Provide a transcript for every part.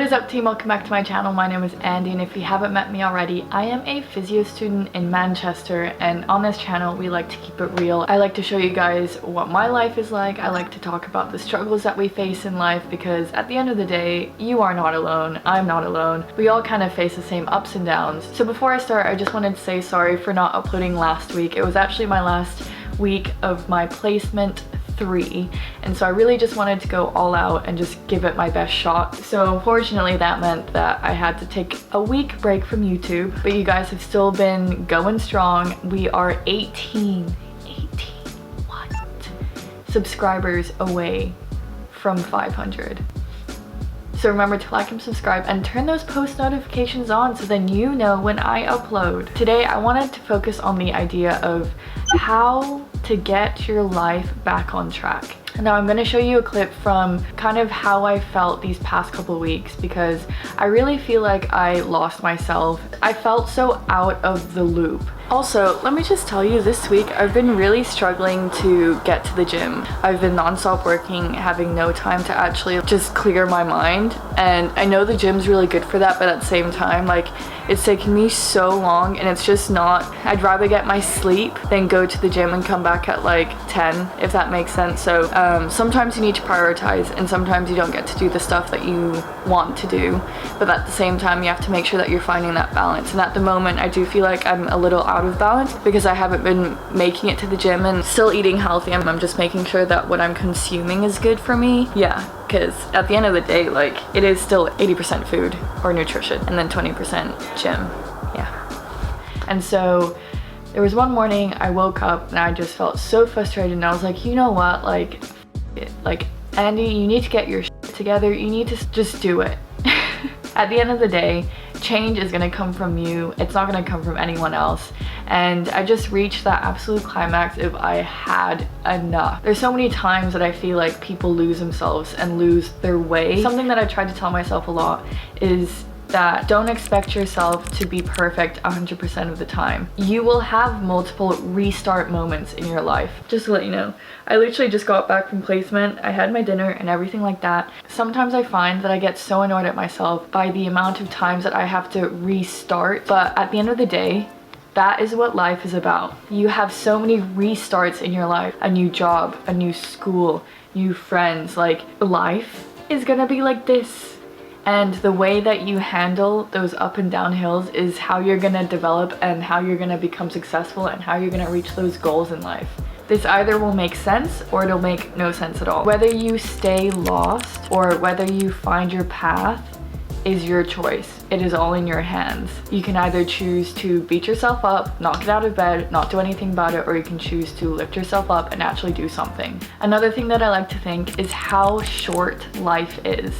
is up, team? Welcome back to my channel. My name is Andy, and if you haven't met me already, I am a physio student in Manchester, and on this channel we like to keep it real. I like to show you guys what my life is like. I like to talk about the struggles that we face in life, because at the end of the day, you are not alone. I'm not alone. We all kind of face the same ups and downs. So before I start, I just wanted to say sorry for not uploading last week. It was actually my last week of my placement 3, and so I really just wanted to go all out and just give it my best shot. So unfortunately that meant that I had to take a week break from YouTube, but you guys have still been going strong. We are 18 what subscribers away from 500. So remember to like and subscribe and turn those post notifications on so then you know when I upload. Today I wanted to focus on the idea of how to get your life back on track. Now I'm going to show you a clip from kind of how I felt these past couple weeks, because I really feel like I lost myself. I felt so out of the loop. Also, let me just tell you, this week I've been really struggling to get to the gym. I've been non-stop working, having no time to actually just clear my mind, and I know the gym's really good for that, but at the same time, like, it's taking me so long and it's just not. I'd rather get my sleep than go to the gym and come back at like 10, if that makes sense. So sometimes you need to prioritize, and sometimes you don't get to do the stuff that you want to do, but at the same time you have to make sure that you're finding that balance. And at the moment I do feel like I'm a little out of balance because I haven't been making it to the gym and still eating healthy. I'm just making sure that what I'm consuming is good for me. Yeah, because at the end of the day, like, it is still 80% food or nutrition and then 20% gym. Yeah. And so there was one morning I woke up and I just felt so frustrated, and I was like, you know what, like Andy, you need to get your shit together. You need to just do it. At the end of the day, change is going to come from you. It's not going to come from anyone else. And I just reached that absolute climax of I had enough. There's so many times that I feel like people lose themselves and lose their way. Something that I try to tell myself a lot is that don't expect yourself to be perfect 100% of the time. You will have multiple restart moments in your life. Just to let you know, I literally just got back from placement. I had my dinner and everything like that. Sometimes I find that I get so annoyed at myself by the amount of times that I have to restart, but at the end of the day, that is what life is about. You have so many restarts in your life. A new job, a new school, new friends. Like, life is gonna be like this. And the way that you handle those up and down hills is how you're gonna develop and how you're gonna become successful and how you're gonna reach those goals in life. This either will make sense or it'll make no sense at all. Whether you stay lost or whether you find your path is your choice. It is all in your hands. You can either choose to beat yourself up, not get out of bed, not do anything about it, or you can choose to lift yourself up and actually do something. Another thing that I like to think is how short life is.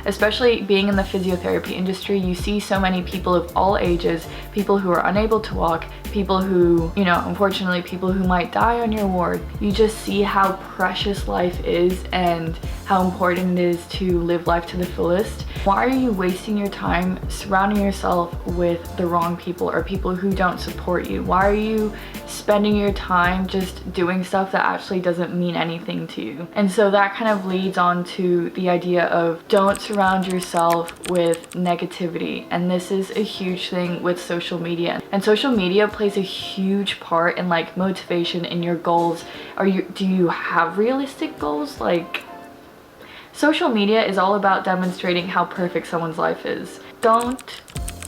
Especially being in the physiotherapy industry, you see so many people of all ages, people who are unable to walk, people who, you know, unfortunately people who might die on your ward. You just see how precious life is and how important it is to live life to the fullest. Why are you wasting your time surrounding yourself with the wrong people or people who don't support you? Why are you spending your time just doing stuff that actually doesn't mean anything to you? And so that kind of leads on to the idea of don't surround yourself with negativity. And this is a huge thing with social media. And social media plays a huge part in like motivation in your goals. Do you have realistic goals? Like, social media is all about demonstrating how perfect someone's life is. Don't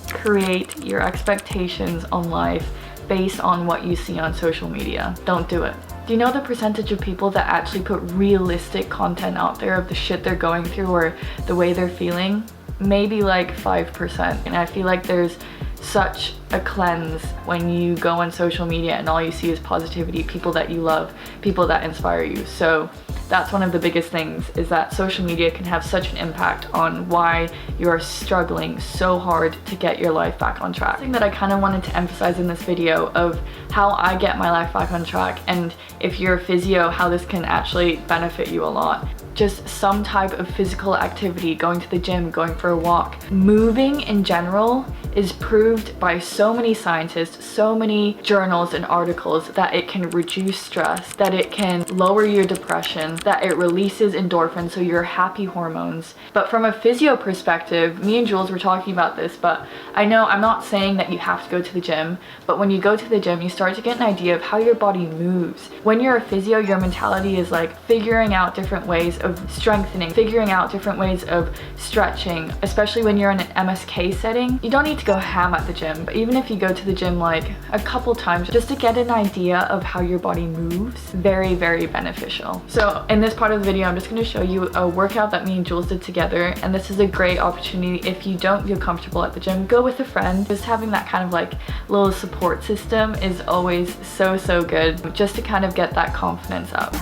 create your expectations on life based on what you see on social media. Don't do it. Do you know the percentage of people that actually put realistic content out there of the shit they're going through or the way they're feeling? Maybe like 5%. And I feel like there's such a cleanse when you go on social media and all you see is positivity, people that you love, people that inspire you. So that's one of the biggest things, is that social media can have such an impact on why you're struggling so hard to get your life back on track. Something that I kind of wanted to emphasize in this video of how I get my life back on track, and if you're a physio, how this can actually benefit you a lot. just some type of physical activity, going to the gym, going for a walk. Moving in general is proved by so many scientists, so many journals and articles, that it can reduce stress, that it can lower your depression, that it releases endorphins, so your happy hormones. But from a physio perspective, me and Jules were talking about this, but I know I'm not saying that you have to go to the gym, but when you go to the gym, you start to get an idea of how your body moves. When you're a physio, your mentality is like figuring out different ways of strengthening, figuring out different ways of stretching, especially when you're in an MSK setting. You don't need to go ham at the gym, but even if you go to the gym like a couple times just to get an idea of how your body moves, very, very beneficial. So in this part of the video, I'm just going to show you a workout that me and Jules did together, and this is a great opportunity if you don't feel comfortable at the gym, go with a friend. Just having that kind of like little support system is always so good, just to kind of get that confidence up.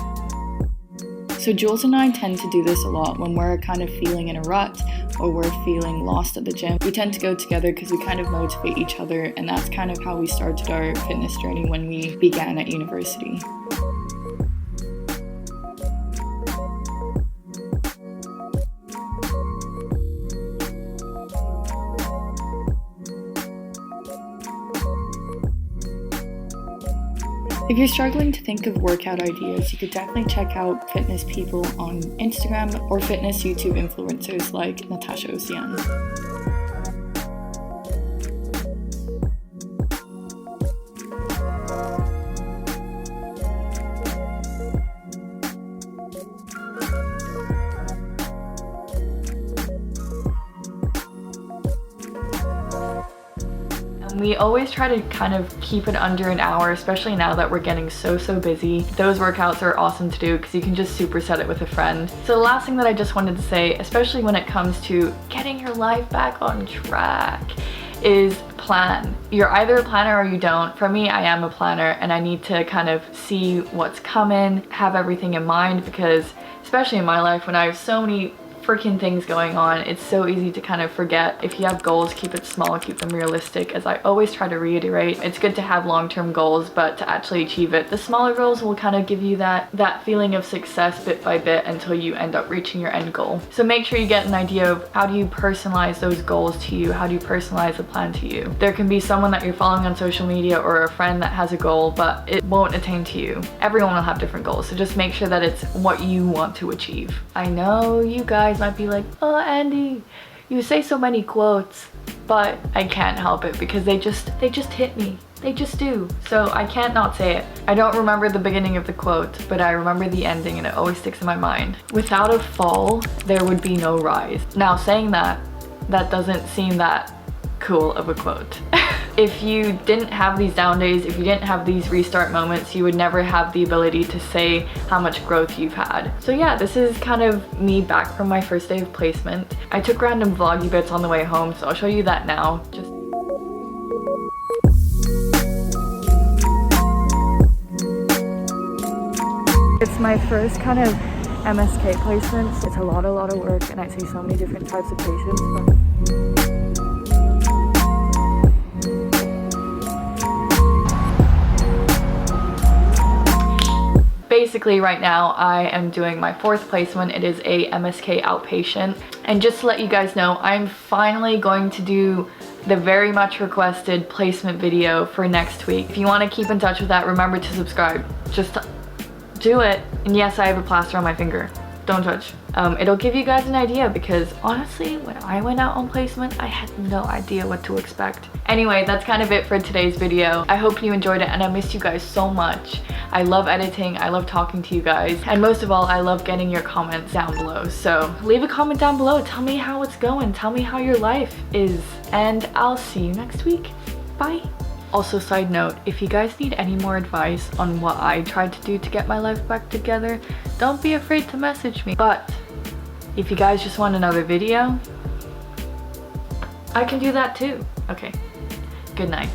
So Jules and I tend to do this a lot when we're kind of feeling in a rut or we're feeling lost at the gym. We tend to go together because we kind of motivate each other, and that's kind of how we started our fitness journey when we began at university. If you're struggling to think of workout ideas, you could definitely check out fitness people on Instagram or fitness YouTube influencers like Natasha Ocean. We always try to kind of keep it under an hour, especially now that we're getting so busy. Those workouts are awesome to do because you can just superset it with a friend. So the last thing that I just wanted to say, especially when it comes to getting your life back on track, is plan. You're either a planner or you don't. For me, I am a planner, and I need to kind of see what's coming, have everything in mind, because especially in my life when I have so many freaking things going on, it's so easy to kind of forget. If you have goals, keep it small, keep them realistic. As I always try to reiterate, it's good to have long-term goals, but to actually achieve it, the smaller goals will kind of give you that feeling of success bit by bit until you end up reaching your end goal. So make sure you get an idea of how do you personalize those goals to you, how do you personalize the plan to you. There can be someone that you're following on social media or a friend that has a goal, but it won't attain to you. Everyone will have different goals, so just make sure that it's what you want to achieve. I know you guys might be like, oh Andie, you say so many quotes, but I can't help it because they just hit me. They just do. So I can't not say it. I don't remember the beginning of the quote, but I remember the ending, and it always sticks in my mind. Without a fall, there would be no rise. Now saying that doesn't seem that cool of a quote. If you didn't have these down days, if you didn't have these restart moments, you would never have the ability to say how much growth you've had. So yeah, this is kind of me back from my first day of placement. I took random vloggy bits on the way home, so I'll show you that now. It's my first kind of MSK placement. It's a lot of work, and I see so many different types of patients. Basically right now I am doing my 4th placement. It is a MSK outpatient, and just to let you guys know, I'm finally going to do the very much requested placement video for next week. If you want to keep in touch with that, remember to subscribe. Just do it. And yes, I have a plaster on my finger. Don't judge. It'll give you guys an idea, because honestly, when I went out on placement, I had no idea what to expect. Anyway, that's kind of it for today's video. I hope you enjoyed it, and I missed you guys so much. I love editing, I love talking to you guys, and most of all, I love getting your comments down below. So leave a comment down below, tell me how it's going, tell me how your life is, and I'll see you next week. Bye. Also, side note, if you guys need any more advice on what I tried to do to get my life back together, don't be afraid to message me. But if you guys just want another video, I can do that too. Okay, good night.